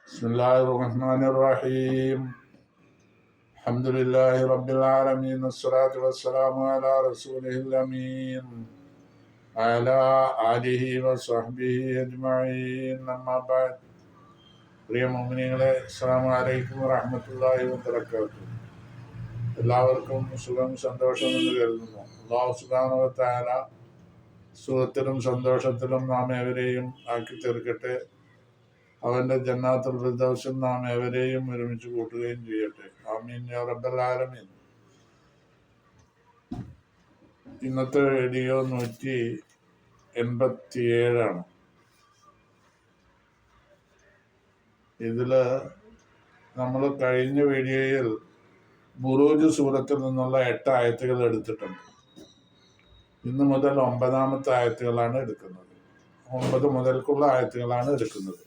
بسم الله الرحمن الرحيم الحمد لله رب العالمين والصلاة والسلام على رسوله الأمين على آله وصحبه أجمعين أما بعد പ്രിയ മുഅ്മിനീങ്ങളെ അസ്സലാമു അലൈക്കും വറഹ്മത്തുള്ളാഹി വബറകാതുഹു. എല്ലാവർക്കും സുഖം സന്തോഷം എന്ന് കരുതുന്നു. അല്ലാഹു സുബ്ഹാനഹു വ തആല സുഖത്തിലും സന്തോഷത്തിലും നാം ഏവരെയും ആക്കി തീർക്കട്ടെ. അവന്റെ ജന്നാത്തുൽ ഫിർദൗസിൽ നാം ഏവരെയും ഒരുമിച്ച് കൂട്ടുകയും ചെയ്യട്ടെ. ആമീൻ യാ റബ്ബൽ ആലമീൻ. ഇന്നത്തെ വീഡിയോ 187 ഇതില് നമ്മൾ കഴിഞ്ഞ വീഡിയോയിൽ ബുറൂജ് സൂറത്തിൽ നിന്നുള്ള 8 ആയത്തുകൾ എടുത്തിട്ടുണ്ട്. ഇന്ന് മുതൽ 9ാമത്തെ ആയത്തുകളാണ് എടുക്കുന്നത്. 9 മുതൽക്കുള്ള ആയത്തുകളാണ് എടുക്കുന്നത്.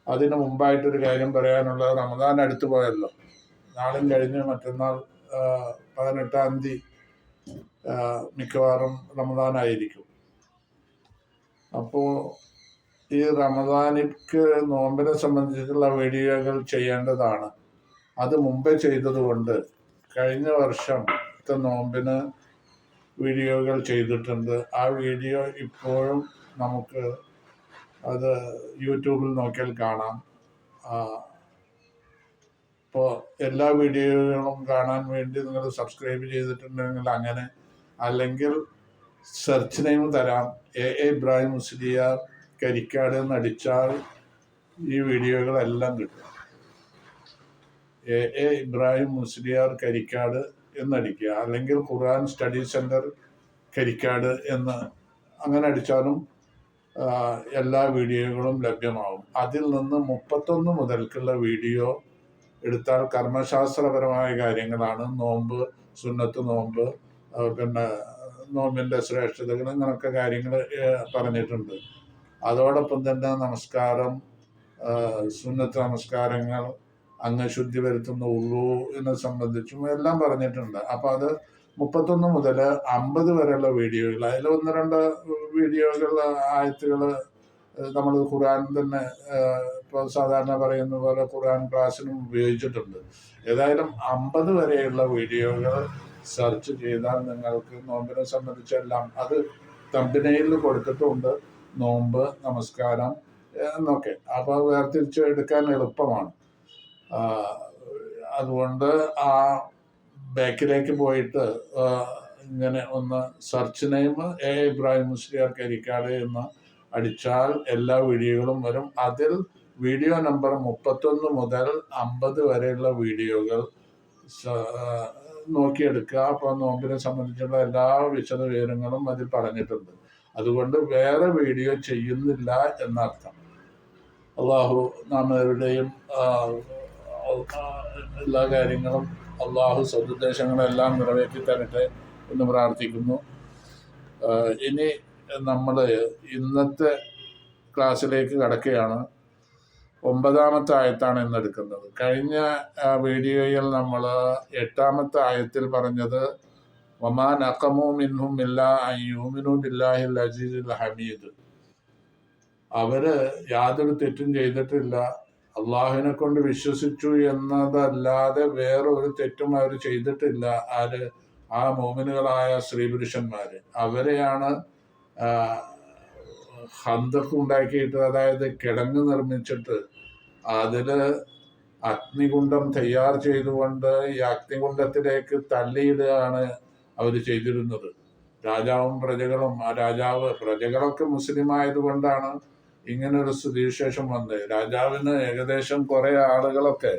അതിന് മുമ്പായിട്ടൊരു കാര്യം പറയാനുള്ളത്, റമദാൻ അടുത്തു പോയല്ലോ. നാളും കഴിഞ്ഞ് മറ്റന്നാൾ 18-ാം തീയതി മിക്കവാറും റമദാനായിരിക്കും. അപ്പോൾ ഈ റമദാനിക്ക് നോമ്പിനെ സംബന്ധിച്ചുള്ള വീഡിയോകൾ ചെയ്യേണ്ടതാണ്. അത് മുമ്പേ ചെയ്തതുകൊണ്ട് കഴിഞ്ഞ വർഷത്തെ നോമ്പിന് വീഡിയോകൾ ചെയ്തിട്ടുണ്ട്. ആ വീഡിയോ ഇപ്പോഴും നമുക്ക് അത് യൂട്യൂബിൽ നോക്കിയാൽ കാണാം. ഇപ്പോൾ എല്ലാ വീഡിയോകളും കാണാൻ വേണ്ടി നിങ്ങൾ സബ്സ്ക്രൈബ് ചെയ്തിട്ടുണ്ടെങ്കിൽ അങ്ങനെ, അല്ലെങ്കിൽ സെർച്ച് നെയിം തരാം, എ ഇബ്രാഹിം മുസ്ലിയാർ കരിക്കാട് എന്നടിച്ചാൽ ഈ വീഡിയോകളെല്ലാം കിട്ടും. എ ഇബ്രാഹിം മുസ്ലിയാർ കരിക്കാട് എന്നടിക്കുക, അല്ലെങ്കിൽ ഖുർആൻ സ്റ്റഡി സെൻറ്റർ കരിക്കാട് എന്ന് അങ്ങനെ അടിച്ചാലും എല്ലാ വീഡിയോകളും ലഭ്യമാവും. അതിൽ നിന്ന് 31 മുതൽക്കുള്ള വീഡിയോ എടുത്താൽ കർമ്മശാസ്ത്രപരമായ കാര്യങ്ങളാണ്. നോമ്പ്, സുന്നത്ത് നോമ്പ്, പിന്നെ നോമ്പിൻ്റെ ശ്രേഷ്ഠതകൾ, ഇങ്ങനൊക്കെ കാര്യങ്ങൾ പറഞ്ഞിട്ടുണ്ട്. അതോടൊപ്പം തന്നെ നമസ്കാരം, സുന്നത്ത് നമസ്കാരങ്ങൾ, അംഗശുദ്ധി വരുത്തുന്ന ഉളൂവിനെ സംബന്ധിച്ചും എല്ലാം പറഞ്ഞിട്ടുണ്ട്. അപ്പോൾ അത് 31 മുതൽ 50 വരെയുള്ള വീഡിയോകൾ, അതിൽ 1-2 വീഡിയോകൾ, ആയത്തുകൾ നമ്മൾ ഖുർആൻ തന്നെ ഇപ്പോൾ സാധാരണ പറയുന്ന പോലെ ഖുർആൻ ക്ലാസ്സിനും ഉപയോഗിച്ചിട്ടുണ്ട്. ഏതായാലും 50 വരെയുള്ള വീഡിയോകൾ സെർച്ച് ചെയ്താൽ നിങ്ങൾക്ക് നോമ്പിനെ സംബന്ധിച്ചെല്ലാം അത് തംബ്നെയിലിൽ കൊടുത്തിട്ടുണ്ട്. നോമ്പ്, നമസ്കാരം എന്നൊക്കെ. അപ്പോൾ വേർതിരിച്ച് എടുക്കാൻ എളുപ്പമാണ്. അതുകൊണ്ട് ആ ബാക്കിലേക്ക് പോയിട്ട് ഇങ്ങനെ ഒന്ന് search name A Ibrahim Musliyar Karikkad എന്ന് അടിച്ചാൽ എല്ലാ വീഡിയോകളും വരും. അതിൽ വീഡിയോ നമ്പർ 31 മുതൽ 50 വരെയുള്ള വീഡിയോകൾ നോക്കിയെടുക്കുക. അപ്പോൾ നോമ്പിനെ സംബന്ധിച്ചുള്ള എല്ലാ വിശദ വിവരങ്ങളും അതിൽ പറഞ്ഞിട്ടുണ്ട്. അതുകൊണ്ട് വേറെ വീഡിയോ ചെയ്യുന്നില്ല എന്നർത്ഥം. അള്ളാഹു നാം എവിടെയും എല്ലാ കാര്യങ്ങളും അള്ളാഹു സദുദ്ദേശങ്ങളെല്ലാം നിറവേറ്റി തരട്ടെ എന്ന് പ്രാർത്ഥിക്കുന്നു. ഇനി നമ്മൾ ഇന്നത്തെ ക്ലാസ്സിലേക്ക് കടക്കുകയാണ്. 9ാമത്തെ ആയത്താണ് ഇന്നെടുക്കുന്നത്. കഴിഞ്ഞ വീഡിയോയിൽ നമ്മൾ 8ാമത്തെ ആയത്തിൽ പറഞ്ഞത് വമാ നഖമു മിൻഹും ഇല്ലാ അൻ യുമിനു ബില്ലാഹിൽ അസീസിൽ ഹമീദ്. അവര് യാതൊരു തെറ്റും ചെയ്തിട്ടില്ല, അള്ളാഹുവിനെ കൊണ്ട് വിശ്വസിച്ചു എന്നതല്ലാതെ വേറൊരു തെറ്റും അവർ ചെയ്തിട്ടില്ല. ആര്? ആ മോമിനുകളായ സ്ത്രീ പുരുഷന്മാര്. അവരെയാണ് ഹന്തക്ക് ഉണ്ടാക്കിയിട്ട്, അതായത് കിടങ്ങ് നിർമ്മിച്ചിട്ട് അതില് അഗ്നികുണ്ഡം തയ്യാർ ചെയ്തുകൊണ്ട് ഈ അഗ്നികുണ്ഡത്തിലേക്ക് തള്ളിയിടുകയാണ് അവർ ചെയ്തിരുന്നത്. രാജാവും പ്രജകളും, ആ പ്രജകളൊക്കെ മുസ്ലിം ആയതുകൊണ്ടാണ് ഇങ്ങനൊരു സ്ഥിതിവിശേഷം വന്നത്. രാജാവിന് ഏകദേശം കുറെ ആളുകളൊക്കെ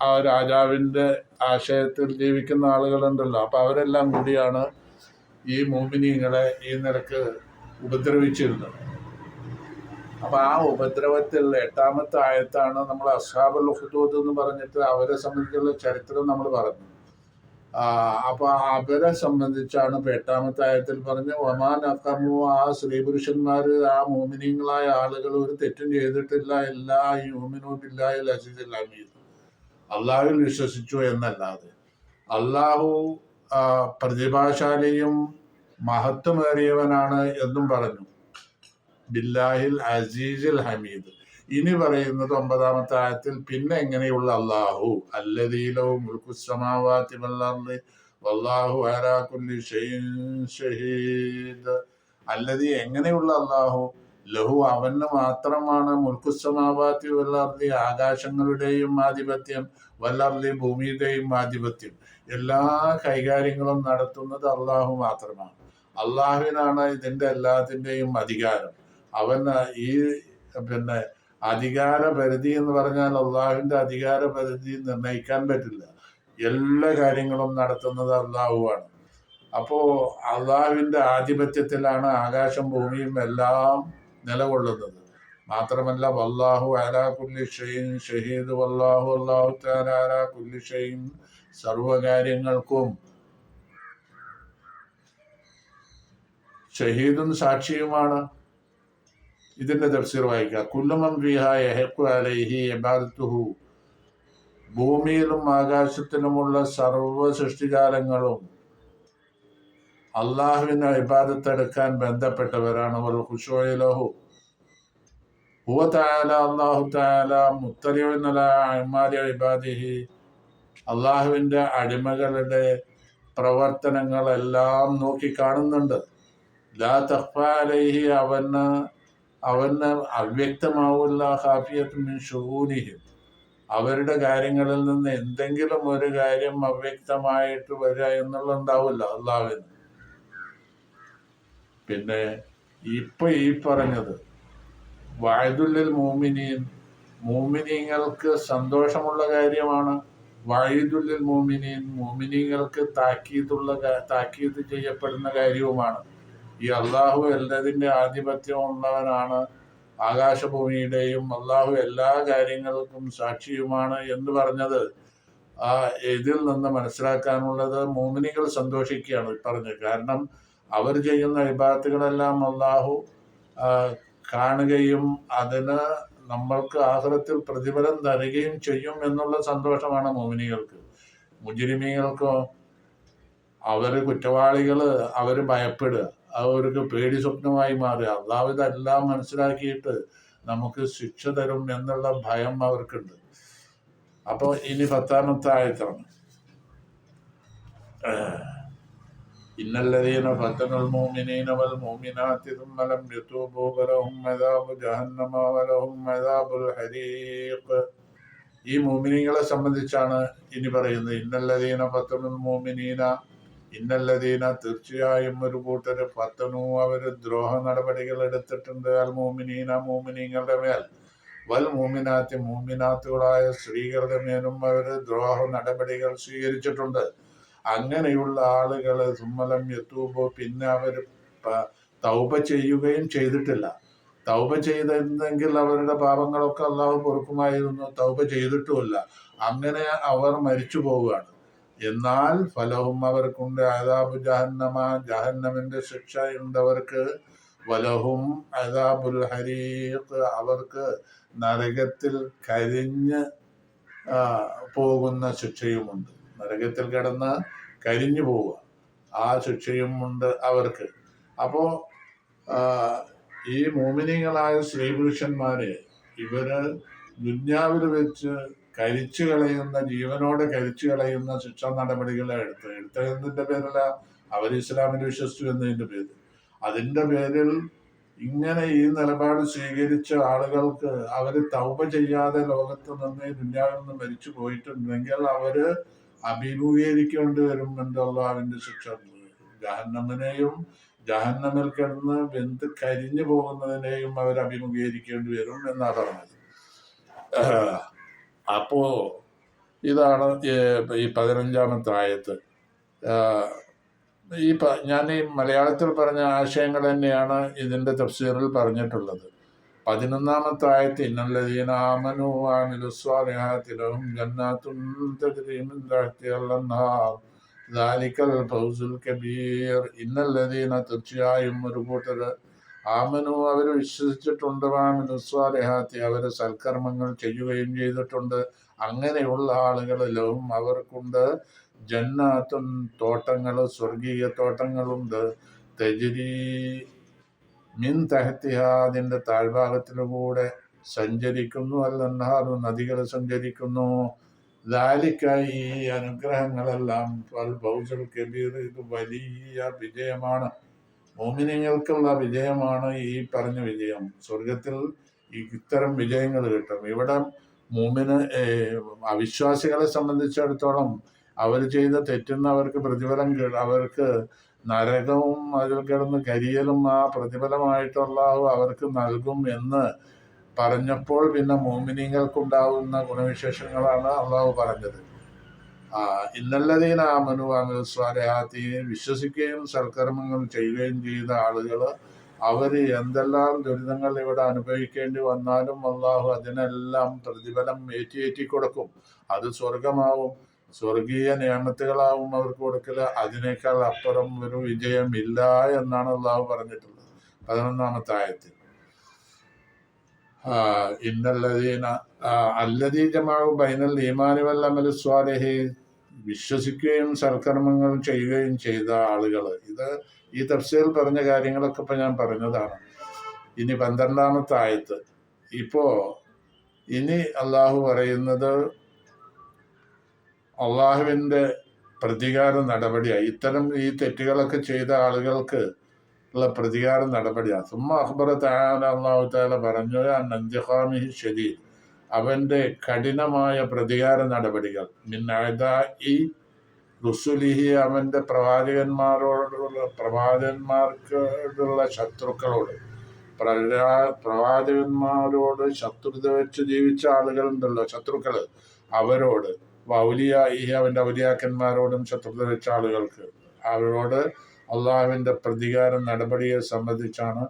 ആ രാജാവിൻ്റെ ആശയത്തിൽ ജീവിക്കുന്ന ആളുകളുണ്ടല്ലോ. അപ്പൊ അവരെല്ലാം കൂടിയാണ് ഈ മോമിനീങ്ങളെ ഈ നിലക്ക് ഉപദ്രവിച്ചിരുന്നത്. അപ്പൊ ആ ഉപദ്രവത്തിൽ 8ാമത്തെ ആയത്താണ് നമ്മൾ അസ്ഹാബുൽ ഉഖ്ദൂദ് എന്ന് പറഞ്ഞിട്ട് അവരെ സംബന്ധിച്ചുള്ള ചരിത്രം നമ്മൾ പറഞ്ഞു. അപ്പൊ അവരെ സംബന്ധിച്ചാണ് 8ാമത്തെ ആയത്തിൽ പറഞ്ഞ് ഒമാൻ അക്കമു, ആ സ്ത്രീ പുരുഷന്മാര്, ആ മോമിനീങ്ങളായ ആളുകൾ ഒരു തെറ്റും ചെയ്തിട്ടില്ല, എല്ലാ യുമിനു ബില്ലാഹിൽ അസീസിൽ ഹമീദ്, അള്ളാഹുവിൽ വിശ്വസിച്ചു എന്നല്ലാതെ. അള്ളാഹു പ്രതിഭാശാലിയും മഹത്വമേറിയവനാണ് എന്നും പറഞ്ഞു. ബില്ലാഹിൽ അസീസിൽ ഹമീദ്. ഇനി പറയുന്നത് 9-ാമത്തെ ആയത്തിൽ പിന്നെ എങ്ങനെയുള്ള അല്ലാഹു അല്ലദീ ലഹു മുൽക്കു സമാവാതി വൽ അർളി വല്ലാഹു അലാ കുല്ലി ഷൈഇൻ ഷഹീദ്. അല്ലദീ എങ്ങനെയുള്ള അല്ലാഹു ലഹു അവന് മാത്രമാണ് മുൽക്കു സമാവാതി വൽ അർളി ആകാശങ്ങളുടെയും ആധിപത്യം വൽ അർളി ഭൂമിയുടെയും ആധിപത്യം. എല്ലാ കൈകാര്യങ്ങളും നടത്തുന്നത് അള്ളാഹു മാത്രമാണ്. അള്ളാഹുവിനാണ് ഇതിന്റെ എല്ലാത്തിൻ്റെയും അധികാരം. അവൻ ഈ അധികാര പരിധി എന്ന് പറഞ്ഞാൽ അള്ളാഹുവിന്റെ അധികാര പരിധി നിർണ്ണയിക്കാൻ പറ്റില്ല. എല്ലാ കാര്യങ്ങളും നടത്തുന്നത് അള്ളാഹുവാണ്. അപ്പോ അള്ളാഹുവിന്റെ ആധിപത്യത്തിലാണ് ആകാശം ഭൂമിയും എല്ലാം നിലകൊള്ളുന്നത്. മാത്രമല്ല വല്ലാഹു അലാ കുല്ലി ഷൈഇൻ ഷഹീദ്, വല്ലാഹു അല്ലാഹു തആല അലാ കുല്ലി ഷൈഇൻ സർവകാര്യങ്ങൾക്കും ഷഹീദും സാക്ഷിയുമാണ്. ഇതിന്റെ തഫ്സീർ വായിക്കുക. കുല്ലുമൻ ഫീഹാ യഹഖു അലൈഹി ഇബാദത്തുഹു, ഭൂമിയിലും ആകാശത്തിലുമുള്ള സർവ്വ സൃഷ്ടിജാലങ്ങളും അള്ളാഹുവിനെ ഇബാദത്തെടുക്കാൻ ബന്ധപ്പെട്ടവരാണ്. വൽ ഖുശൂഉ ലഹു ഹുവ തആല, അല്ലാഹു തആല മുത്തലിഉൻ അലാ അഅ്മാലി ഇബാദിഹി, അള്ളാഹുവിന്റെ അടിമകളുടെ പ്രവർത്തനങ്ങളെല്ലാം നോക്കി കാണുന്നുണ്ട്. ലാ തഖ്ഫാ അലൈഹി, അവന് അവ്യക്തമാവില്ല. ഖാഫിയത്തുൻ മിൻ ശുഊനിഹിം, അവരുടെ കാര്യങ്ങളിൽ നിന്ന് എന്തെങ്കിലും ഒരു കാര്യം അവ്യക്തമായിട്ട് വരിക എന്നുള്ളതുണ്ടാവില്ല അള്ളാഹുവിന്. പിന്നെ ഇപ്പൊ ഈ പറഞ്ഞത് വഅദുൽ മുഅ്മിനീൻ, മുഅ്മിനീങ്ങൾക്ക് സന്തോഷമുള്ള കാര്യമാണ്. വഅദുൽ മുഅ്മിനീൻ, മുഅ്മിനീങ്ങൾക്ക് താക്കീത് ചെയ്യപ്പെടുന്ന കാര്യവുമാണ്. ഈ അള്ളാഹു എല്ലാതിൻ്റെ ആധിപത്യം ഉള്ളവനാണ്, ആകാശഭൂമിയുടെയും അള്ളാഹു എല്ലാ കാര്യങ്ങൾക്കും സാക്ഷിയുമാണ് എന്ന് പറഞ്ഞത് ഇതിൽ നിന്ന് മനസ്സിലാക്കാനുള്ളത് മുഅ്മിനീങ്ങൾ സന്തോഷിക്കുകയാണ് പറഞ്ഞത്. കാരണം അവർ ചെയ്യുന്ന ഇബാദത്തുകളെല്ലാം അള്ളാഹു കാണുകയും അതിന് നമ്മൾക്ക് ആഖിറത്തിൽ പ്രതിഫലം തരികയും ചെയ്യും എന്നുള്ള സന്തോഷമാണ് മുഅ്മിനീങ്ങൾക്ക്. മുജ്രിമീങ്ങൾക്കോ അവര് കുറ്റവാളികള്, അവര് ഭയപ്പെടുക, അവർക്ക് പേടി സ്വപ്നമായി മാറുക. അള്ളാഹു ഇതെല്ലാം മനസ്സിലാക്കിയിട്ട് നമുക്ക് ശിക്ഷ തരും എന്നുള്ള ഭയം അവർക്കുണ്ട്. അപ്പോൾ ഇനി 10-ാമത്തെ ആയത്താണ്. ഇന്നല്ലദീന ഫതനുൽ മുഅ്മിനീന വൽ മുഅ്മിനാതി സുമ്മ ലം യതൂബൂ ഫലഹും അദാബു ജഹന്നമ വലഹും അദാബുൽ ഹരീഖ്. ഈ മുഅ്മിനീങ്ങളെ സംബന്ധിച്ചാണ് ഇനി പറയുന്നത്. ഇന്നല്ലദീന ഫതനുൽ മുഅ്മിനീന, ഇന്നല്ലദീന തീർച്ചയായും ഒരു കൂട്ടര് ഫതനു, അവര് ദ്രോഹ നടപടികൾ എടുത്തിട്ടുണ്ട്. അൽ മുഅ്മിനീന, മുഅ്മിനീങ്ങളുടെ മേൽ, വൽ മുഅ്മിനാത്തി, മുഅ്മിനാത്തുകളായ സ്ത്രീകളുടെ മേലും അവര് ദ്രോഹ നടപടികൾ സ്വീകരിച്ചിട്ടുണ്ട്. അങ്ങനെയുള്ള ആളുകൾ സുമ്മലം യതൂബ്, പിന്നെ അവർ തൗബ ചെയ്യുകയും ചെയ്തിട്ടില്ല. തൗബ ചെയ്തെങ്കിൽ അവരുടെ പാപങ്ങളൊക്കെ അള്ളാഹു പൊറുക്കുമായിരുന്നു. തൗബ ചെയ്തിട്ടുമില്ല. അങ്ങനെ അവർ മരിച്ചു പോവുകയാണ്. എന്നാൽ ഫലഹും, അവർക്കുണ്ട് അദാബു ജഹന്നമ, ജഹന്നമിന്റെ ശിക്ഷ ഉണ്ടവർക്ക്. വലഹും അദാബുൽ ഹരീഖ്, അവർക്ക് നരകത്തിൽ കരിഞ്ഞ് പോകുന്ന ശിക്ഷയുമുണ്ട്. നരകത്തിൽ കിടന്ന് കരിഞ്ഞു പോവുക, ആ ശിക്ഷയും ഉണ്ട് അവർക്ക്. അപ്പോ ഈ മോമിനികളായ സ്ത്രീ പുരുഷന്മാരെ ഇവര് ദുന്യാവിൽ വെച്ച് കരിച്ചു കളയുന്ന, ജീവനോടെ കരിച്ചു കളയുന്ന ശിക്ഷാ നടപടികളെ എടുത്തതിന്റെ പേരല്ല, അവർ ഇസ്ലാമിൽ വിശ്വസിച്ചു എന്നതിന്റെ പേരിൽ. അതിന്റെ പേരിൽ ഇങ്ങനെ ഈ നിലപാട് സ്വീകരിച്ച ആളുകൾക്ക് അവര് തൗബ ചെയ്യാതെ ലോകത്ത് നിന്ന് ദുന്യാവിൽ നിന്ന് മരിച്ചു പോയിട്ടുണ്ടെങ്കിൽ അവര് അഭിമുഖീകരിക്കേണ്ടി വരും അല്ലാഹുവിന്റെ ശിക്ഷ. ജഹന്നമിനെയും ജഹന്നമിൽ കിടന്ന് വെന്ത് കരിഞ്ഞു പോകുന്നതിനെയും അവർ അഭിമുഖീകരിക്കേണ്ടി വരും എന്നാ പറഞ്ഞത്. അപ്പോ ഇതാണ് ഈ 15-ാമത്തെ ആയത്ത്. ഞാൻ ഈ മലയാളത്തിൽ പറഞ്ഞ ആശയങ്ങൾ തന്നെയാണ് ഇതിന്റെ തഫ്സീറിൽ പറഞ്ഞിട്ടുള്ളത്. 11-ാമത്തെ ആയത്ത് ഇന്നല്ലദീന ആമനു വഅമിലുസ്സാലിഹാത്തി ലഹും ജന്നാത്തുൻ തജ്രി മിൻ തഹ്തിഹൽ അൻഹാർ ദാലികൽ ഫൗസുൽ കബീർ. ഇന്നല്ലദീന, തീർച്ചയായും ഒരു കൂട്ടർ, ആമനു, അവർ വിശ്വസിച്ചിട്ടുണ്ട്, വഅമിലുസ്സാലിഹാത്തി, അവർ സൽക്കർമ്മങ്ങൾ ചെയ്യുകയും ചെയ്തിട്ടുണ്ട്. അങ്ങനെയുള്ള ആളുകൾ ലഹും, അവർക്കുണ്ട്, ജന്നാത്തുൻ, തോട്ടങ്ങൾ, സ്വർഗീയ തോട്ടങ്ങളുണ്ട്, തജ്രി, മിൻ തഹത്തിഹ അതിൻ്റെ താഴ്ഭാഗത്തിലൂടെ സഞ്ചരിക്കുന്നു, അല്ലന്നാറു നദികൾ സഞ്ചരിക്കുന്നു. ലാലിക്കായി ഈ അനുഗ്രഹങ്ങളെല്ലാം ഫൗസുൽ കബീർ, ഇത് വലിയ വിജയമാണ്, മോമിനിങ്ങൾക്കുള്ള വിജയമാണ് ഈ പറഞ്ഞ വിജയം. സ്വർഗത്തിൽ ഇത്തരം വിജയങ്ങൾ കിട്ടും. ഇവിടെ മോമിന് അവിശ്വാസികളെ സംബന്ധിച്ചിടത്തോളം അവർ ചെയ്ത തെറ്റുന്നവർക്ക് പ്രതിഫലം, അവർക്ക് നരകവും അതിൽ കിടന്ന് കരിയലും ആ പ്രതിഫലമായിട്ടുള്ള അവർക്ക് നൽകും എന്ന് പറഞ്ഞപ്പോൾ പിന്നെ മോമിനിങ്ങൾക്കുണ്ടാവുന്ന ഗുണവിശേഷങ്ങളാണ് അള്ളാഹു പറഞ്ഞത്. ഇന്നല്ലദീന ആമനു വഅമിലു സ്വാലിഹാത്തി, വിശ്വസിക്കുകയും സൽക്കർമ്മങ്ങൾ ചെയ്യുകയും ചെയ്ത ആളുകൾ അവർ എന്തെല്ലാം ദുരിതങ്ങൾ ഇവിടെ അനുഭവിക്കേണ്ടി വന്നാലും അള്ളാഹു അതിനെല്ലാം പ്രതിഫലം ഏറ്റി കൊടുക്കും. അത് സ്വർഗമാവും, സ്വർഗീയ നിയമത്തുകളാവും അവർക്ക് കൊടുക്കൽ. അതിനേക്കാൾ അപ്പുറം ഒരു വിജയമില്ല എന്നാണ് അള്ളാഹു പറഞ്ഞിട്ടുള്ളത് 11-ാമത്തെ ആയത്തിൽ. ഇന്നല്ലദീന അല്ലദീ ജമഉ ബൈനൽ ഈമാനി വൽ അമലി സ്വാലിഹി, വിശ്വസിക്കുകയും സൽക്കർമ്മങ്ങൾ ചെയ്യുകയും ചെയ്ത ആളുകൾ. ഇത് ഈ തഫ്സീറിൽ പറഞ്ഞ കാര്യങ്ങളൊക്കെ ഇപ്പം ഞാൻ പറഞ്ഞതാണ്. ഇനി 12-ാമത്തെ ആയത്ത്. ഇനി അള്ളാഹു പറയുന്നത് അള്ളാഹുവിൻ്റെ പ്രതികാര നടപടിയാണ്. ഇത്തരം ഈ തെറ്റുകളൊക്കെ ചെയ്ത ആളുകൾക്ക് ഉള്ള പ്രതികാര നടപടിയാണ്. സുമ്മ അഖ്ബറ തആല, അല്ലാഹു തആല പറഞ്ഞു, അൻഇന്തിഖാമിഹി ശദീദ്, അവൻ്റെ കഠിനമായ പ്രതികാര നടപടികൾ, മിൻ അഅദാഇ റുസുലിഹി, അവൻ്റെ പ്രവാചകന്മാർക്കുള്ള ശത്രുക്കളോട്, പ്രവാചകന്മാരോട് ശത്രുത വെച്ച് ജീവിച്ച ആളുകളുണ്ടല്ലോ, ശത്രുക്കൾ, അവരോട്, ഔലിയാഇഹി, അവൻ്റെ ഔലിയാക്കന്മാരോടും ശത്രുത വെച്ച ആളുകൾക്ക്, അവരോട് അള്ളാഹുവിൻ്റെ പ്രതികാര നടപടിയെ സംബന്ധിച്ചാണ്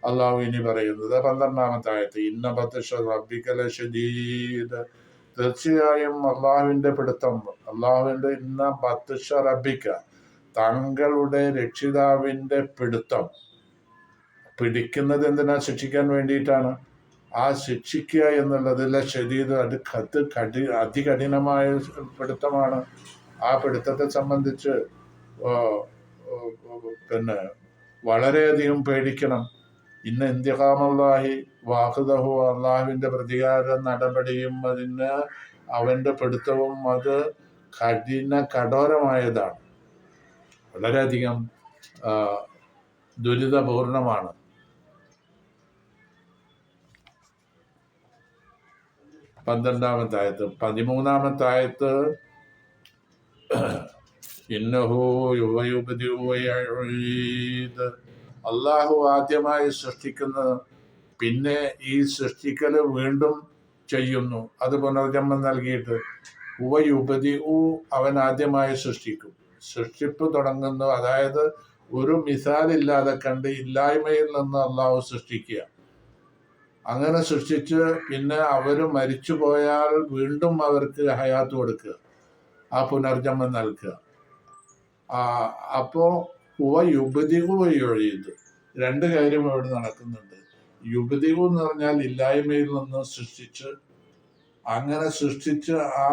അള്ളാഹു ഇനി പറയുന്നത്. 12-ാമത്തെ ആയത്ത്. ഇന്ന ബത്ശ റബ്ബിക ലശദീദ്, തീർച്ചയായും അള്ളാഹുവിൻ്റെ പിടുത്തം, അള്ളാഹുവിൻ്റെ ഇന്ന ബത്ശ റബ്ബിക, താങ്കളുടെ രക്ഷിതാവിൻ്റെ പിടുത്തം. പിടിക്കുന്നത് എന്തിനാ? ശിക്ഷിക്കാൻ വേണ്ടിയിട്ടാണ്. ആ ശിക്ഷിക്കുക എന്നുള്ളത് ലശദീദ്, അത് അതികഠിനമായ പിടുത്തമാണ്. ആ പിടുത്തത്തെ സംബന്ധിച്ച് പിന്നെ വളരെയധികം പേടിക്കണം. ഇന്ന ഇന്തിഖാമല്ലാഹി വാഖുദഹു, അള്ളാഹുവിൻ്റെ പ്രതികാര നടപടിയും അതിന് അവൻ്റെ പിടുത്തവും അത് കഠോരമായതാണ്, വളരെയധികം ദുരിതപൂർണമാണ്. 12-ാമത്തെ ആയത്ത്. 13-ാമത്തെ ആയത്ത്. ഇന്നഹു യുബദിഉ വയുഈദ്, അള്ളാഹു ആദ്യമായി സൃഷ്ടിക്കുന്നത്, പിന്നെ ഈ സൃഷ്ടിക്കൽ വീണ്ടും ചെയ്യുന്നു, അത് പുനർജന്മം നൽകിയിട്ട്. യുബദിഉ, അവൻ ആദ്യമായി സൃഷ്ടിക്കും. സൃഷ്ടിപ്പ് തുടങ്ങുന്നു, അതായത് ഒരു മിസാലില്ലാതെ കണ്ട് ഇല്ലായ്മയിൽ നിന്ന് അള്ളാഹു സൃഷ്ടിക്കുക. അങ്ങനെ സൃഷ്ടിച്ച് പിന്നെ അവർ മരിച്ചു പോയാൽ വീണ്ടും അവർക്ക് ഹയാത്ത് കൊടുക്കുക, ആ പുനർജന്മം നൽകുക. അപ്പോൾ യുബദിഉ വയുഈദ്, രണ്ട് കാര്യം അവിടെ നടക്കുന്നുണ്ട്. യുബദിഉ എന്ന് പറഞ്ഞാൽ ഇല്ലായ്മയിൽ നിന്ന് സൃഷ്ടിച്ച്, അങ്ങനെ സൃഷ്ടിച്ച് ആ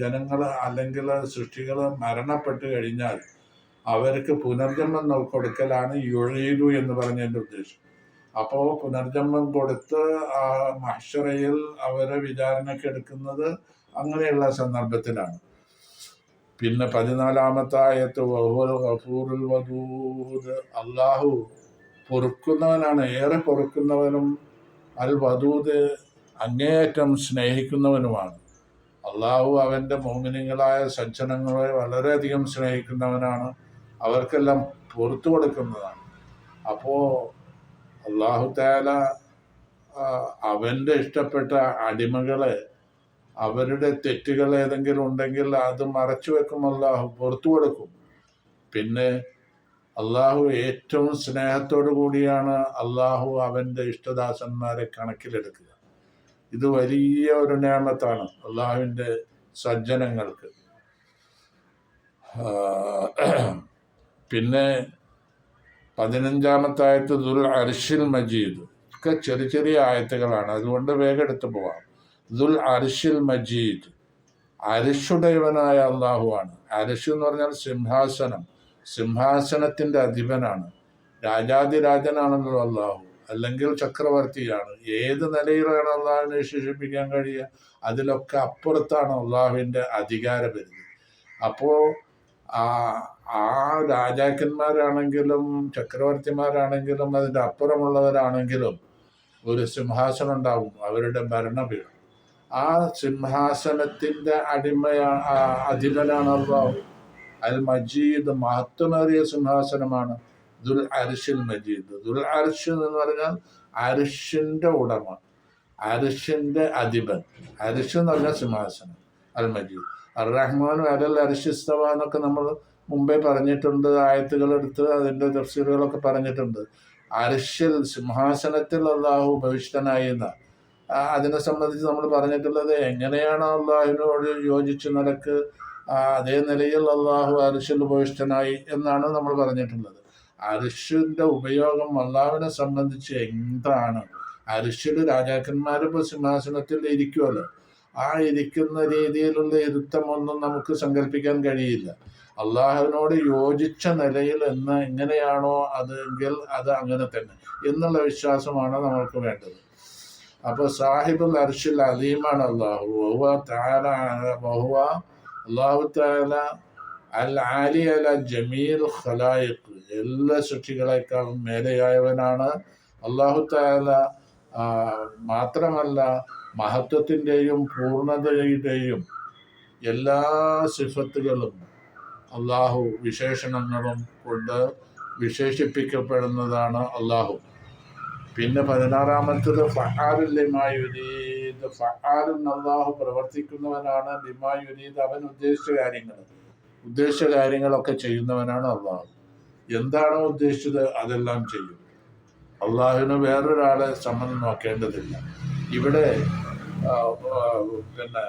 ജനങ്ങൾ അല്ലെങ്കിൽ സൃഷ്ടികൾ മരണപ്പെട്ട് കഴിഞ്ഞാൽ അവർക്ക് പുനർജന്മം കൊടുക്കലാണ് യുഈദു എന്ന് പറഞ്ഞതിൻ്റെ ഉദ്ദേശം. അപ്പോൾ പുനർജന്മം കൊടുത്ത് ആ മഹ്ശറയിൽ അവരെ വിചാരണയ്ക്ക് എടുക്കുന്നത് അങ്ങനെയുള്ള സന്ദർഭത്തിലാണ്. പിന്നെ 14-ാമത്തെ ആയത്ത്. വഹുവൽ ഗഫൂറുൽ വദൂദ്, അള്ളാഹു പൊറുക്കുന്നവനാണ്, ഏറെ പൊറുക്കുന്നവനും, അൽ വദൂദ്, അങ്ങേയറ്റം സ്നേഹിക്കുന്നവനുമാണ്. അള്ളാഹു അവൻ്റെ മോമിനികളായ സജ്ജനങ്ങളെ വളരെയധികം സ്നേഹിക്കുന്നവനാണ്, അവർക്കെല്ലാം പുറത്തു കൊടുക്കുന്നതാണ്. അപ്പോൾ അള്ളാഹു തആല അവൻ്റെ ഇഷ്ടപ്പെട്ട അടിമകളെ, അവരുടെ തെറ്റുകൾ ഏതെങ്കിലും ഉണ്ടെങ്കിൽ അത് മറച്ചു വെക്കും, അള്ളാഹു പുറത്തു കൊടുക്കും. പിന്നെ അള്ളാഹു ഏറ്റവും സ്നേഹത്തോടു കൂടിയാണ് അള്ളാഹു അവൻ്റെ ഇഷ്ടദാസന്മാരെ കണക്കിലെടുക്കുക. ഇത് വലിയ ഒരു നിഅമത്താണ് അള്ളാഹുവിൻ്റെ സജ്ജനങ്ങൾക്ക്. പിന്നെ 15-ാമത്തെ ആയത്ത് ദുൽ അർശിൽ മജീദ്, ഒക്കെ ചെറിയ ചെറിയ ആയത്തുകളാണ്, അതുകൊണ്ട് വേഗം എടുത്തു പോവാം. ദുൽ അർശിൽ മജീദ്, അരിശുടയവനായ അള്ളാഹുവാണ്. അരിശ് എന്ന് പറഞ്ഞാൽ സിംഹാസനം, സിംഹാസനത്തിൻ്റെ അധിപനാണ്. രാജാതിരാജനാണല്ലോ അള്ളാഹു, അല്ലെങ്കിൽ ചക്രവർത്തിയാണ്. ഏത് നിലയിലാണ് അള്ളാഹുവിനെ വിശേഷിപ്പിക്കാൻ കഴിയുക? അതിലൊക്കെ അപ്പുറത്താണ് അള്ളാഹുവിൻ്റെ അധികാരപരിധി. അപ്പോൾ ആ ആ രാജാക്കന്മാരാണെങ്കിലും ചക്രവർത്തിമാരാണെങ്കിലും അതിൻ്റെ അപ്പുറമുള്ളവരാണെങ്കിലും ഒരു സിംഹാസനം ഉണ്ടാവും, അവരുടെ ഭരണപീഠം. ആ സിംഹാസനത്തിൻ്റെ അധിപനാണ് അള്ളാഹു. അൽ മജീദ്, മഹത്വമേറിയ സിംഹാസനമാണ്. ദുൽ അർഷിൽ മജീദ്. ദുൽ അർഷ് എന്ന് പറഞ്ഞാൽ അർഷിന്റെ ഉടമ, അർഷിന്റെ അധിപൻ. അർഷ് എന്ന് പറഞ്ഞാൽ സിംഹാസനം. അൽ മജീദ്. അർ റഹ്മാൻ അലൽ അർഷിസ്തവ എന്നൊക്കെ നമ്മൾ മുമ്പേ പറഞ്ഞിട്ടുണ്ട്. ആയത്തുകൾ എടുത്ത് അതിൻ്റെ തഫ്സീറുകളൊക്കെ പറഞ്ഞിട്ടുണ്ട്. അർഷിൽ, സിംഹാസനത്തിൽ അള്ളാഹു ഭവിഷ്ഠനായി എന്ന അതിനെ സംബന്ധിച്ച് നമ്മൾ പറഞ്ഞിട്ടുള്ളത് എങ്ങനെയാണ് അള്ളാഹുവിനോട് യോജിച്ച നിലക്ക് അതേ നിലയിൽ അള്ളാഹു അർഷിൽ ഉപവിഷ്ടനായി എന്നാണ് നമ്മൾ പറഞ്ഞിട്ടുള്ളത്. അർഷിന്റെ ഉപയോഗം അള്ളാഹുവിനെ സംബന്ധിച്ച് എന്താണ്? അർഷിൽ രാജാക്കന്മാരിപ്പോൾ സിംഹാസനത്തിൽ ഇരിക്കുമല്ലോ, ആ ഇരിക്കുന്ന രീതിയിലുള്ള ഇരുത്തമൊന്നും നമുക്ക് സങ്കല്പിക്കാൻ കഴിയില്ല. അള്ളാഹുവിനോട് യോജിച്ച നിലയിൽ എങ്ങനെയാണോ അതെങ്കിൽ അത് അങ്ങനെ തന്നെ എന്നുള്ള വിശ്വാസമാണ് നമ്മൾക്ക് വേണ്ടത്. അപ്പോൾ സാഹിബുൽ അർഷിൽ അലീമാണ് അള്ളാഹു. അള്ളാഹു തആല അൽ ആലി അല ജമീൽ ഖലായിഖ്, എല്ലാ സൃഷ്ടികളെക്കാളും മേലെയായവനാണ് അള്ളാഹു തആല. മാത്രമല്ല, മഹത്വത്തിൻ്റെയും പൂർണ്ണതയുടെയും എല്ലാ സിഫത്തുകളും അള്ളാഹു വിശേഷണങ്ങളും കൊണ്ട് വിശേഷിപ്പിക്കപ്പെടുന്നതാണ് അള്ളാഹു. പിന്നെ 16-ാമത്തത് ഫഅാലുൽ ലിമാ യുരീദ്. ഫഅാലുൻ, അള്ളാഹു പ്രവർത്തിക്കുന്നവനാണ്. ലിമാ യുരീദ്, അവൻ ഉദ്ദേശിച്ച കാര്യങ്ങളൊക്കെ ചെയ്യുന്നവനാണ് അള്ളാഹു. എന്താണോ ഉദ്ദേശിച്ചത് അതെല്ലാം ചെയ്യും. അള്ളാഹുവിന് വേറൊരാളെ സംബന്ധം നോക്കേണ്ടതില്ല. ഇവിടെ പിന്നെ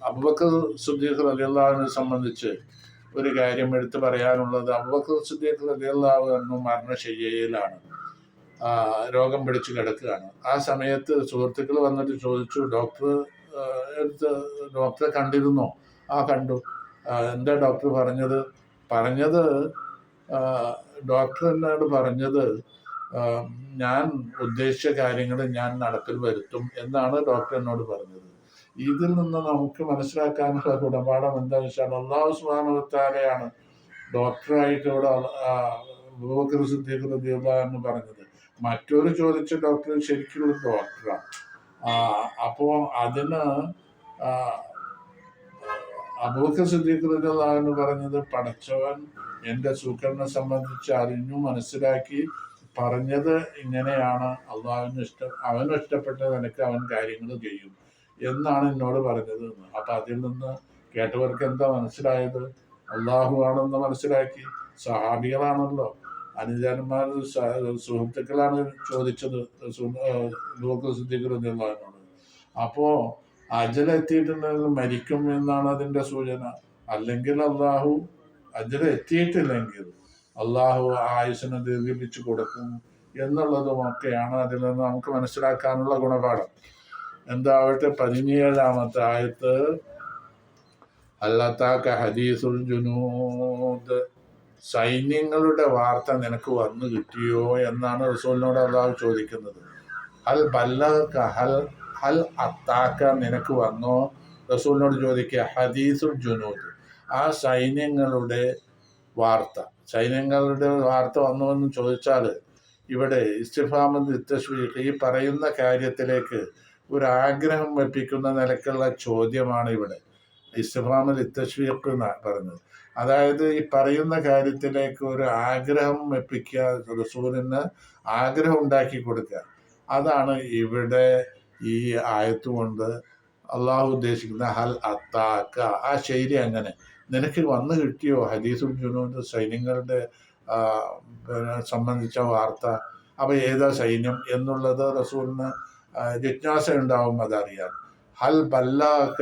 അബൂബക്കർ സിദ്ദീഖ് റളിയല്ലാഹുവിനെ സംബന്ധിച്ച് ഒരു കാര്യം എടുത്തു പറയാനുള്ളത്, അബൂബക്കർ സിദ്ദീഖ് റളിയല്ലാഹു അൻഹു മരണശയ്യയിലാണ്, രോഗം പിടിച്ച് കിടക്കുകയാണ്. ആ സമയത്ത് സുഹൃത്തുക്കൾ വന്നിട്ട് ചോദിച്ചു, ഡോക്ടറെ കണ്ടിരുന്നോ? കണ്ടു. എന്താ ഡോക്ടർ പറഞ്ഞത്? ഡോക്ടർ എന്നോട് പറഞ്ഞത്, ഞാൻ ഉദ്ദേശിച്ച കാര്യങ്ങൾ ഞാൻ നടപ്പിൽ വരുത്തും എന്നാണ് ഡോക്ടർ എന്നോട് പറഞ്ഞത്. ഇതിൽ നിന്ന് നമുക്ക് മനസ്സിലാക്കാനുള്ള ഗുണപാഠം എന്താണെന്ന് വെച്ചാൽ, അല്ലാഹു സുബ്ഹാനഹു വ തആലയാണ് ഡോക്ടറായിട്ട് ഇവിടെ അബൂബക്കർ സിദ്ദീഖ് റളിയല്ലാഹു അൻഹു പറഞ്ഞത്. മറ്റൊരു ചോദിച്ച ഡോക്ടർ ശരിക്കുള്ള ഡോക്ടറാണ്. അപ്പോൾ അതിന് അബൂബക്കർ സിദ്ദീഖ് റളിയല്ലാഹു അൻഹു പറഞ്ഞത്, പടച്ചവൻ എൻ്റെ സൂക്കറിനെ സംബന്ധിച്ച് അറിഞ്ഞു മനസ്സിലാക്കി പറഞ്ഞത് ഇങ്ങനെയാണ്, അവന് ഇഷ്ടപ്പെട്ട നിനക്ക് അവൻ കാര്യങ്ങൾ ചെയ്യും എന്നാണ് എന്നോട് പറഞ്ഞത്. അപ്പം അതിൽ നിന്ന് കേട്ടവർക്ക് എന്താ മനസ്സിലായത്? അള്ളാഹു ആണെന്ന് മനസ്സിലാക്കി. സഹാബികളാണല്ലോ, അനുജന്മാർ, സുഹൃത്തുക്കളാണ് ചോദിച്ചത് അബൂബക്കർ സിദ്ദീഖ് റളിയല്ലാഹു അൻഹു. അപ്പോൾ അജലെത്തിയിട്ടുണ്ടെങ്കിൽ മരിക്കും എന്നാണ് അതിൻ്റെ സൂചന. അല്ലെങ്കിൽ അള്ളാഹു അജലെത്തിയിട്ടില്ലെങ്കിൽ അള്ളാഹു ആയുസ്സിനെ ദീർഘിപ്പിച്ചു കൊടുക്കും എന്നുള്ളതുമൊക്കെയാണ് അതിൽ നിന്ന് നമുക്ക് മനസ്സിലാക്കാനുള്ള ഗുണപാഠം. എന്താവട്ടെ, 17-ാമത്തെ ആയത്ത്, അല്ലാത്താക ഹദീസുൽ ജുനൂദ്, സൈന്യങ്ങളുടെ വാർത്ത നിനക്ക് വന്നു കിട്ടിയോ എന്നാണ് റസൂലിനോട് അള്ളാഹു ചോദിക്കുന്നത്. ഹൽ ബല്ലക, ഹൽ അത്താക്ക, നിനക്ക് വന്നോ? റസൂലിനോട് ചോദിക്കുക ഹദീസുൽ ജുനൂദ്, ആ സൈന്യങ്ങളുടെ വാർത്ത വന്നു എന്ന് ചോദിച്ചാൽ ഇവിടെ ഇസ്തിഫാമുൽ തശ്വീഖ്, ഈ പറയുന്ന കാര്യത്തിലേക്ക് ഒരു ആഗ്രഹം വെപ്പിക്കുന്ന നിലക്കുള്ള ചോദ്യമാണ് ഇവിടെ ഇസ്തിഫാമുൽ തശ്വീഖ് എന്ന് പറഞ്ഞത്. അതായത് ഈ പറയുന്ന കാര്യത്തിലേക്ക് ഒരു ആഗ്രഹം വെപ്പിക്കുക, റസൂലിന് ആഗ്രഹം ഉണ്ടാക്കി കൊടുക്കുക. അതാണ് ഇവിടെ ഈ ആയത്ത് കൊണ്ട് അള്ളാഹു ഉദ്ദേശിക്കുന്ന ഹൽ അത്താക്ക, ആ ശൈലി അങ്ങനെ നിനക്ക് വന്നു കിട്ടിയോ ഹദീസുൽ ജുനൂദ്, സൈന്യങ്ങളുടെ സംബന്ധിച്ച വാർത്ത. അപ്പോൾ ഏതാ സൈന്യം എന്നുള്ളത് റസൂലിന് ജിജ്ഞാസ ഉണ്ടാവും അതറിയാൻ. ഹൽ ബല്ലഗക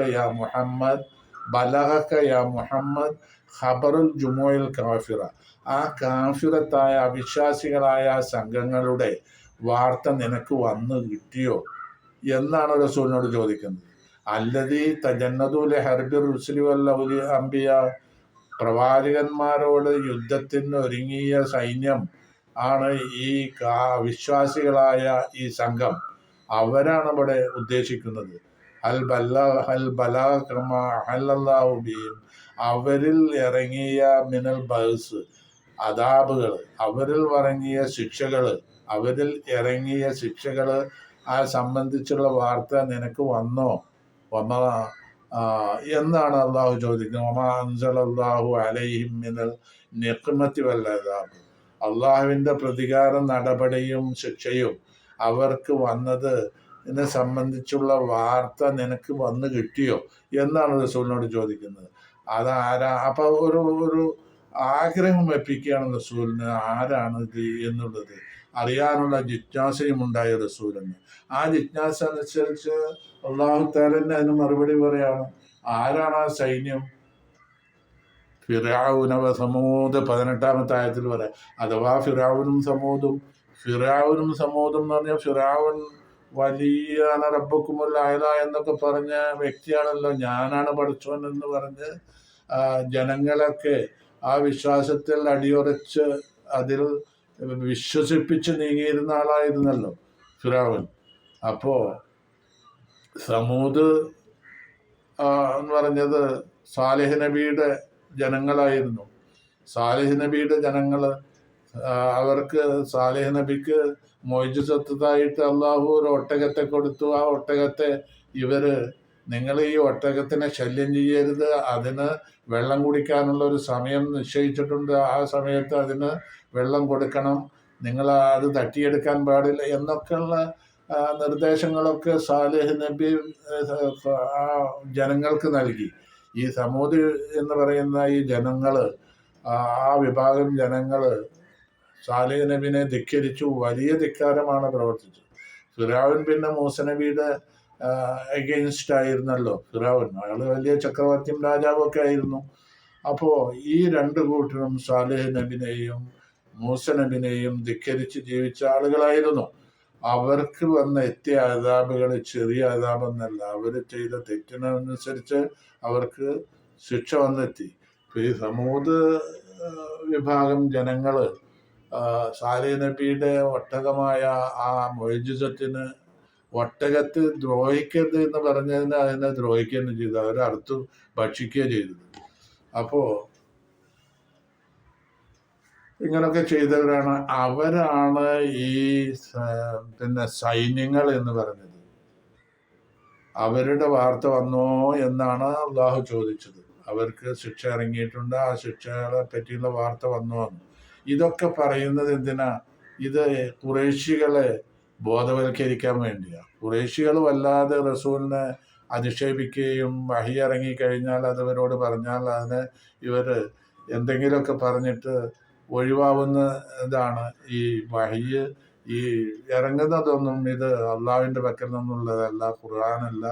യാ മുഹമ്മദ് ഖബറുൽ ജുമുഇൽ കാഫിറ, ആ കാഫിറത്തായ അവിശ്വാസികളായ സംഘങ്ങളുടെ വാർത്ത നിനക്ക് വന്നു കിട്ടിയോ എന്നാണ് റസൂലിനോട് ചോദിക്കുന്നത്. അല്ലദീ തജന്നദു ലി ഹർബി റുസുലി വൽ അംബിയ, പ്രവാചകന്മാരോട് യുദ്ധത്തിന് ഒരുങ്ങിയ സൈന്യം ആണ് ഈ വിശ്വാസികളായ ഈ സംഘം. അവരാണ് ഇവിടെ ഉദ്ദേശിക്കുന്നത്. അവരിൽ ഇറങ്ങിയ മിനൽ ബഅസ് അദാബുകൾ, അവരിൽ ഇറങ്ങിയ ശിക്ഷകള് ആ സംബന്ധിച്ചുള്ള വാർത്ത നിനക്ക് വന്നോ? എന്നാണ് അള്ളാഹു ചോദിക്കുന്നത്. ഒമാ അൻസലല്ലാഹു അലൈഹിം മിനൽ നിഖ്മത്തി വൽ അദാബ്. അള്ളാഹുവിന്റെ പ്രതികാര നടപടിയും ശിക്ഷയും അവർക്ക് വന്നത് ഇതിനെ സംബന്ധിച്ചുള്ള വാർത്ത നിനക്ക് വന്നു കിട്ടിയോ എന്നാണ് റസൂലിനോട് ചോദിക്കുന്നത്. അതാരാ? അപ്പൊ ഒരു ആഗ്രഹം വെപ്പിക്കുകയാണ് റസൂലിന്, ആരാണ് ഇത് എന്നുള്ളത് അറിയാനുള്ള ജിജ്ഞാസയും ഉണ്ടായ റസൂലിന്. ആ ജിജ്ഞാസ അനുസരിച്ച് അള്ളാഹു തആല അതിന് മറുപടി പറയാണ്. ആരാണ് ആ സൈന്യം? ഫിർഔന വ സമൂദ് 18-ാമത്തെ ആയത്തിൽ പറയാം. അഥവാ ഫിർഔനും സമൂദും എന്ന് പറഞ്ഞാൽ ഫിർഔൻ വലിയ റബ്ബുക്കുമുൽ അഅ്ല എന്നൊക്കെ പറഞ്ഞ വ്യക്തിയാണല്ലോ. ഞാനാണ് പഠിച്ചവൻ എന്ന് പറഞ്ഞ് ജനങ്ങളൊക്കെ ആ വിശ്വാസത്തിൽ അടിയുറച്ച് അതിൽ വിശ്വസിപ്പിച്ച് നീങ്ങിയിരുന്ന ആളായിരുന്നല്ലോ ഫിർഔൻ. അപ്പോ സമൂദ് എന്ന് പറഞ്ഞത് സാലിഹ് നബിയുടെ ജനങ്ങളായിരുന്നു. സാലിഹ് നബിയുടെ ജനങ്ങള് അവർക്ക് സാലിഹ് നബിക്ക് മൊയ്ജിസത്തായിട്ട് അള്ളാഹു ഒരു ഒട്ടകത്തെ കൊടുത്തു. ആ ഒട്ടകത്തെ നിങ്ങൾ ഈ ഒട്ടകത്തിനെ ശല്യം ചെയ്യരുത്, അതിന് വെള്ളം കുടിക്കാനുള്ള ഒരു സമയം നിശ്ചയിച്ചിട്ടുണ്ട്, ആ സമയത്ത് അതിന് വെള്ളം കൊടുക്കണം, നിങ്ങൾ അത് തട്ടിയെടുക്കാൻ പാടില്ല എന്നൊക്കെയുള്ള നിർദ്ദേശങ്ങളൊക്കെ സാലിഹ് നബി ജനങ്ങൾക്ക് നൽകി. ഈ സമൂദ് എന്ന് പറയുന്ന ഈ ജനങ്ങള്, ആ വിഭാഗം ജനങ്ങള് സാലിഹ് നബിനെ ധിക്കരിച്ചു. വലിയ ധിക്കാരമാണ് പ്രവർത്തിച്ചത്. ഫിർഔൻ പിന്നെ മൂസ നബിയുടെ എഗെയിൻസ്റ്റ് ആയിരുന്നല്ലോ ഫിർഔൻ. അയാള് വലിയ ചക്രവർത്തിയും രാജാവും ഒക്കെ ആയിരുന്നു. അപ്പോ ഈ രണ്ട് കൂട്ടരും സാലിഹ് നബിനെയും മൂസ നബിനെയും ധിക്കരിച്ച് ജീവിച്ച ആളുകളായിരുന്നു. അവർക്ക് എത്തിയ അദാബുകൾ ചെറിയ അദാബെന്നല്ല, അവർ ചെയ്ത തെറ്റിനനുസരിച്ച് അവർക്ക് ശിക്ഷ വന്നെത്തി. ഈ സമൂദ് വിഭാഗം ജനങ്ങള് സാലിഹ് നബിയുടെ ഒട്ടകമായ ആ മൊയ്ജിസത്തിന്, ഒട്ടകത്തെ ദ്രോഹിക്കരുത് എന്ന് പറഞ്ഞതിന് അതിനെ ദ്രോഹിക്കുകയാണ് ചെയ്തത്. അവരറുത്ത് ഭക്ഷിക്കുകയാണ് ചെയ്തത്. അപ്പോ ഇങ്ങനൊക്കെ ചെയ്തവരാണ് ഈ സൈന്യങ്ങൾ എന്ന് പറഞ്ഞത്. അവരുടെ വാർത്ത വന്നോ എന്നാണ് അള്ളാഹു ചോദിച്ചത്. അവർക്ക് ശിക്ഷ ഇറങ്ങിയിട്ടുണ്ട്, ആ ശിക്ഷകളെ പറ്റിയുള്ള വാർത്ത വന്നോ എന്ന്. ഇതൊക്കെ പറയുന്നത് എന്തിനാ? ഇത് ഖുറൈശികളെ ബോധവൽക്കരിക്കാൻ വേണ്ടിയാണ്. ഖുറൈശികൾ വല്ലാതെ റസൂലിനെ അധിക്ഷേപിക്കുകയും വഹി ഇറങ്ങിക്കഴിഞ്ഞാൽ അതവരോട് പറഞ്ഞാൽ അതിനെ ഇവർ എന്തെങ്കിലുമൊക്കെ പറഞ്ഞിട്ട് ഒഴിവാവുന്ന ഇതാണ് ഈ വഹി. ഈ ഇറങ്ങുന്നതൊന്നും ഇത് അള്ളാഹുവിൻ്റെ പക്കൽ നിന്നുള്ളതല്ല, ഖുർആനല്ല,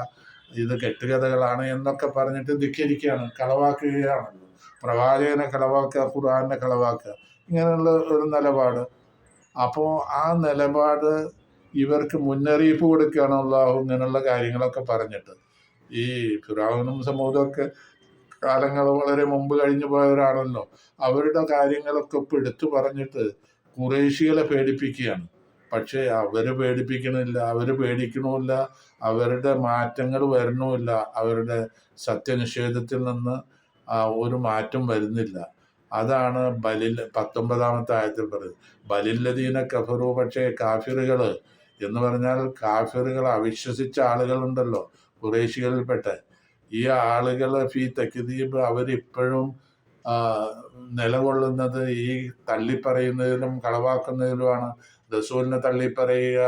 ഇത് കെട്ടുകഥകളാണ് എന്നൊക്കെ പറഞ്ഞിട്ട് ധിക്കരിക്കുകയാണ്, കളവാക്കുകയാണല്ലോ. പ്രവാചകനെ കളവാക്കുക, ഖുർആനെ കളവാക്കുക, ഇങ്ങനെയുള്ള ഒരു നിലപാട്. അപ്പോൾ ആ നിലപാട് ഇവർക്ക് മുന്നറിയിപ്പ് കൊടുക്കുകയാണ് അള്ളാഹു ഇങ്ങനെയുള്ള കാര്യങ്ങളൊക്കെ പറഞ്ഞിട്ട്. ഈ ഫിർഔനും സമൂദൊക്കെ കാലങ്ങൾ വളരെ മുമ്പ് കഴിഞ്ഞു പോയവരാണല്ലോ. അവരുടെ കാര്യങ്ങളൊക്കെ ഇപ്പം എടുത്തു പറഞ്ഞിട്ട് ഖുറൈശികളെ പേടിപ്പിക്കുകയാണ്. പക്ഷേ അവർ പേടിപ്പിക്കണില്ല, അവർ പേടിക്കണമില്ല, അവരുടെ മാറ്റങ്ങൾ വരണമില്ല, അവരുടെ സത്യനിഷേധത്തിൽ നിന്ന് ഒരു മാറ്റം വരുന്നില്ല. അതാണ് 19-ാമത്തെ ആയത്തിൽ പറയുന്നത്. ബലില്ലദീന കഫറു. പക്ഷേ കാഫിറുകൾ എന്ന് പറഞ്ഞാൽ കാഫിറുകൾ അവിശ്വസിച്ച ആളുകളുണ്ടല്ലോ ഖുറൈശികളിൽപ്പെട്ട ഈ ആളുകൾ ഫീ തക്ദീബ്, അവരിപ്പോഴും നിലകൊള്ളുന്നത് ഈ തള്ളിപ്പറയുന്നതിലും കളവാക്കുന്നതിലുമാണ്. റസൂലിനെ തള്ളിപ്പറയുക,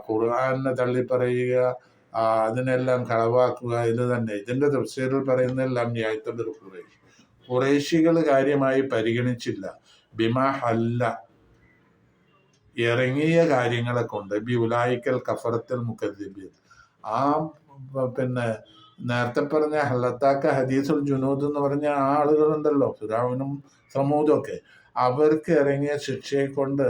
ഖുർആനെ തള്ളിപ്പറയുക, അതിനെല്ലാം കളവാക്കുക, ഇത് തന്നെ. ഇതിന്റെ തഫ്സീറിൽ പറയുന്നതെല്ലാം ന്യായത്തബിർ ഖുറൈശ്. ഖുറൈശികൾ കാര്യമായി പരിഗണിച്ചില്ല. ബിമാ ഹല്ല, ഇറങ്ങിയ കാര്യങ്ങളെ കൊണ്ട്, ബി ഉലായിക്കൽ കഫറത്തിൽ മുക്കദ്ദിബീൻ. ആ നേരത്തെ പറഞ്ഞ ഹല്ലത്താക്ക ഹദീസുൽ ജുനൂദ് എന്ന് പറഞ്ഞ ആ ആളുകളുണ്ടല്ലോ, ഫിർഔനും സമൂദും ഒക്കെ, അവർക്ക് ഇറങ്ങിയ ശിക്ഷയെ കൊണ്ട്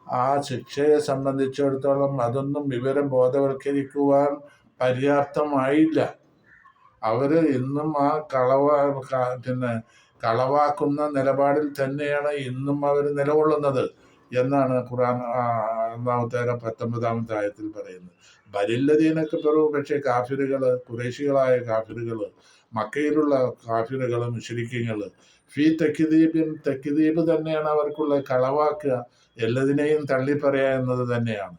ആ ശിക്ഷയെ സംബന്ധിച്ചിടത്തോളം അതൊന്നും വിവരം ബോധവൽക്കരിക്കുവാൻ പര്യാപ്തമായില്ല. അവര് ഇന്നും ആ കളവാക്കുന്ന നിലപാടിൽ തന്നെയാണ് ഇന്നും അവർ നിലകൊള്ളുന്നത് എന്നാണ് ഖുർആൻ ഒന്നാമത്തെ 19 ആയത്തിൽ പറയുന്നത്. ബലില്ലദീനൊക്കെ പറയും. പക്ഷേ കാഫിറുകൾ, കുറേശികളായ കാഫിറുകൾ, മക്കയിലുള്ള കാഫിറുകൾ, മുശ്രിക്കീങ്ങൾ ഫീ തക്ദീബ് തന്നെയാണ് അവർക്കുള്ള കളവാക്കുക, എല്ലാതിനെയും തള്ളിപ്പറയുക എന്നത് തന്നെയാണ്.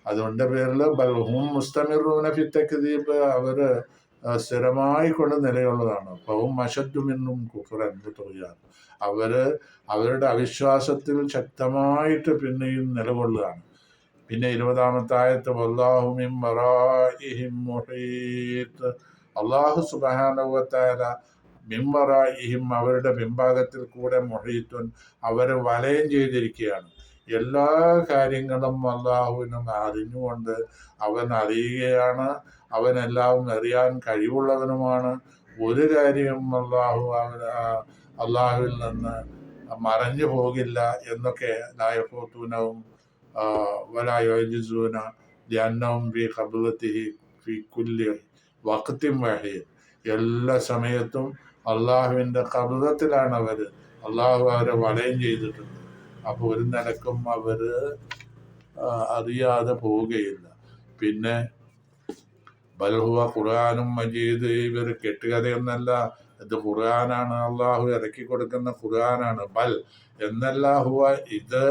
അതുകൊണ്ട് പേരിൽ ബൽഹും മുസ്തമിറൂന ഫി തക്ദീബ്, അവര് സ്ഥിരമായി കൊണ്ട് നിലയുള്ളതാണ്. ഫഹും അശദ്ദു മിൻഹും കുഫ്റൻ വതുഗ്യാൻ, അവര് അവരുടെ അവിശ്വാസത്തിൽ ശക്തമായിട്ട് പിന്നെയും നിലകൊള്ളുകയാണ്. പിന്നെ 20 ആയത്ത് വല്ലാഹു മിൻ വറാഇഹിം മുഹീത്ത്, അല്ലാഹു സുബ്ഹാനഹു വ തആല മിൻ വറാഇഹിം, അവരുടെ പിൻഭാഗത്തിൽ കൂടെ മുഹീത്തുൻ, അവരെ വലയം ചെയ്തിരിക്കുകയാണ്. എല്ലാ കാര്യങ്ങളും അള്ളാഹുവിനും അറിഞ്ഞുകൊണ്ട് അവൻ അറിയുകയാണ്. അവനെല്ലാം അറിയാൻ കഴിവുള്ളവനുമാണ്. ഒരു കാര്യവും അള്ളാഹുവിൽ നിന്ന് മറഞ്ഞു പോകില്ല എന്നൊക്കെ ലായഫൂത്തൂനവും വലായുജിസൂന ലിഅന്നഹും ഫീ ഖബ്ലതിഹി ഫീ കുല്ലി വഖ്തിൻ വഹീൻ, എല്ലാ സമയത്തും അള്ളാഹുവിൻ്റെ ഖബ്ലത്തിലാണ് അവർ. അള്ളാഹു അവരെ വലയം ചെയ്തിട്ടുണ്ട്. അപ്പോൾ ഒരു നിലക്കും അവർ അറിയാതെ പോവുകയില്ല. പിന്നെ ബൽഹുവ ഖുർആനും മജീദ്, ഇവർ കെട്ടുകഥയൊന്നല്ല, ഇത് ഖുർആനാണ്, അള്ളാഹു ഇറക്കി കൊടുക്കുന്ന ഖുർആനാണ്. ബൽ എന്നല്ല, ഹുവ, ഇത്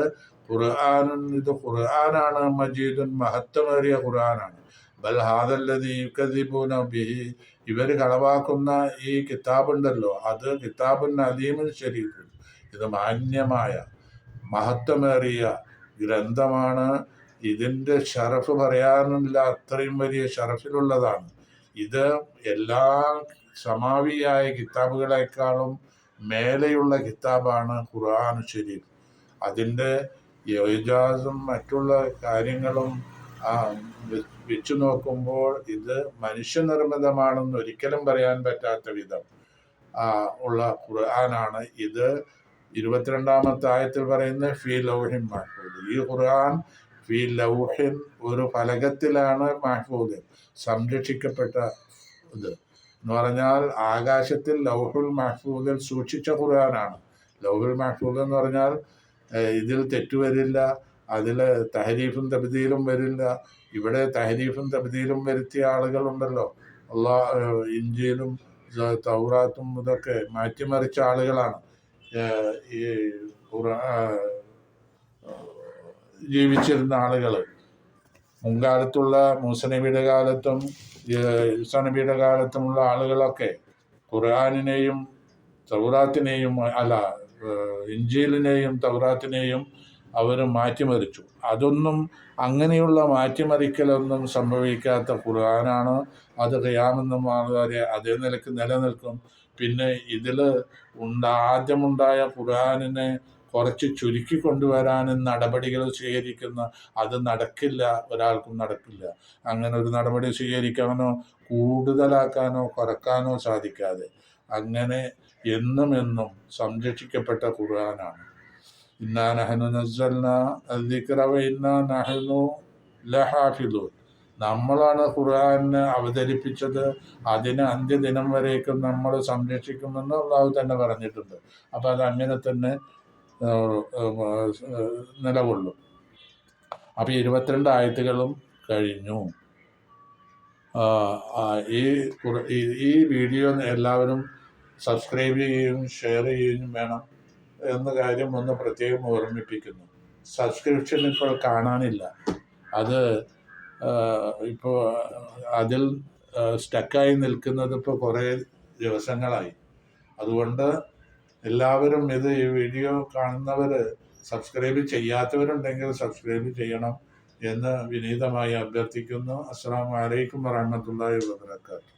ഖുർആനും, ഇത് ഖുർആനാണ്, മജീദുൻ, മഹത്വമേറിയ ഖുർആനാണ്. ബൽ ഹാദല്ലദീ യുകദ്ദിബൂന ബിഹി, ഇവർ കളവാക്കുന്ന ഈ കിതാബുണ്ടല്ലോ, അത് കിതാബുൻ അലീമുൻ ശരീഫുൻ, ഇത് മാന്യമായ മഹത്വമേറിയ ഗ്രന്ഥമാണ്. ഇതിൻ്റെ ഷറഫ് പറയാനില്ല, അത്രയും വലിയ ഷറഫിലുള്ളതാണ്. ഇത് എല്ലാ സമാവിയായ കിതാബുകളെക്കാളും മേലെയുള്ള കിതാബാണ് ഖുർആൻ ഷരീഫ്. അതിൻ്റെ ഇജാസും മറ്റുള്ള കാര്യങ്ങളും വെച്ചു നോക്കുമ്പോൾ ഇത് മനുഷ്യനിർമ്മിതമാണെന്ന് ഒരിക്കലും പറയാൻ പറ്റാത്ത വിധം ഉള്ള ഖുർആനാണ്. ഇത് 22 ആയത്തിൽ പറയുന്ന ഫീ ലൗഹിൻ മഹ്ഫൂദ്, ഈ ഖുർആൻ ഫീ ലൗഹിൻ, ഒരു ഫലകത്തിലാണ്, മഹ്ഫൂദ്, സംരക്ഷിക്കപ്പെട്ട ഇത് എന്ന് പറഞ്ഞാൽ ആകാശത്തിൽ ലൗഹുൽ മഹ്ഫൂദിൽ സൂക്ഷിച്ച ഖുർആനാണ്. ലൗഹുൽ മഹ്ഫൂദ് എന്ന് പറഞ്ഞാൽ ഇതിൽ തെറ്റുവരില്ല, അതിൽ തഹരീഫും തബ്ദീലും വരില്ല. ഇവിടെ തഹരീഫും തബ്ദീലും വരുത്തിയ ആളുകളുണ്ടല്ലോ, ഇഞ്ചീലും തൗറാത്തും ഇതൊക്കെ മാറ്റിമറിച്ച ആളുകളാണ് ഈ ജീവിച്ചിരുന്ന ആളുകൾ. മുൻകാലത്തുള്ള മൂസ നബിയുടെ കാലത്തും ഈസാ നബിയുടെ കാലത്തുമുള്ള ആളുകളൊക്കെ ഖുർആനിനെയും തൗറാത്തിനെയും ഇഞ്ചീലിനെയും തൗറാത്തിനെയും അവർ മാറ്റിമറിച്ചു. അതൊന്നും, അങ്ങനെയുള്ള മാറ്റിമറിക്കലൊന്നും സംഭവിക്കാത്ത ഖുർആനാണ്. അത് ഖിയാമത്തും വരെ അതേ നിലക്ക് നിലനിൽക്കും. പിന്നെ ഇതിൽ ആദ്യമുണ്ടായ ഖുർആനിനെ കുറച്ച് ചുരുക്കി കൊണ്ടുവരാനും നടപടികൾ സ്വീകരിക്കുന്ന, അത് നടക്കില്ല, ഒരാൾക്കും നടക്കില്ല. അങ്ങനെ ഒരു നടപടി സ്വീകരിക്കാനോ കൂടുതലാക്കാനോ കുറക്കാനോ സാധിക്കാതെ അങ്ങനെ എന്നും എന്നും സംരക്ഷിക്കപ്പെട്ട ഖുർആനാണ്. ഇന്നാ നഹ്നു നസ്സൽനാ അദ്ദിക്റ വ ഇന്നാ നഹ്നു ലഹാഫിളൂൻ, നമ്മളാണ് ഖുർആനെ അവതരിപ്പിച്ചത്, അതിന് അന്ത്യദിനം വരേക്കും നമ്മൾ സംരക്ഷിക്കുമെന്ന് അള്ളാഹു തന്നെ പറഞ്ഞിട്ടുണ്ട്. അപ്പോൾ അത് അങ്ങനെ തന്നെ നിലകൊള്ളും. അപ്പോൾ 22 ആയത്തുകളും കഴിഞ്ഞു. ഈ വീഡിയോ എല്ലാവരും സബ്സ്ക്രൈബ് ചെയ്യുകയും ഷെയർ ചെയ്യുകയും വേണം എന്ന കാര്യം ഒന്ന് പ്രത്യേകം ഓർമ്മിപ്പിക്കുന്നു. സബ്സ്ക്രിപ്ഷൻ ഇപ്പോൾ കാണാനില്ല, അത് ഇപ്പോൾ അതിൽ സ്റ്റക്കായി നിൽക്കുന്നത് ഇപ്പോൾ കുറേ ദിവസങ്ങളായി. അതുകൊണ്ട് എല്ലാവരും ഈ വീഡിയോ കാണുന്നവർ സബ്സ്ക്രൈബ് ചെയ്യാത്തവരുണ്ടെങ്കിൽ സബ്സ്ക്രൈബ് ചെയ്യണം എന്ന് വിനീതമായി അഭ്യർത്ഥിക്കുന്നു. അസ്സലാമു അലൈക്കും വറഹ്മത്തുള്ളാഹി വബറകാതുഹു.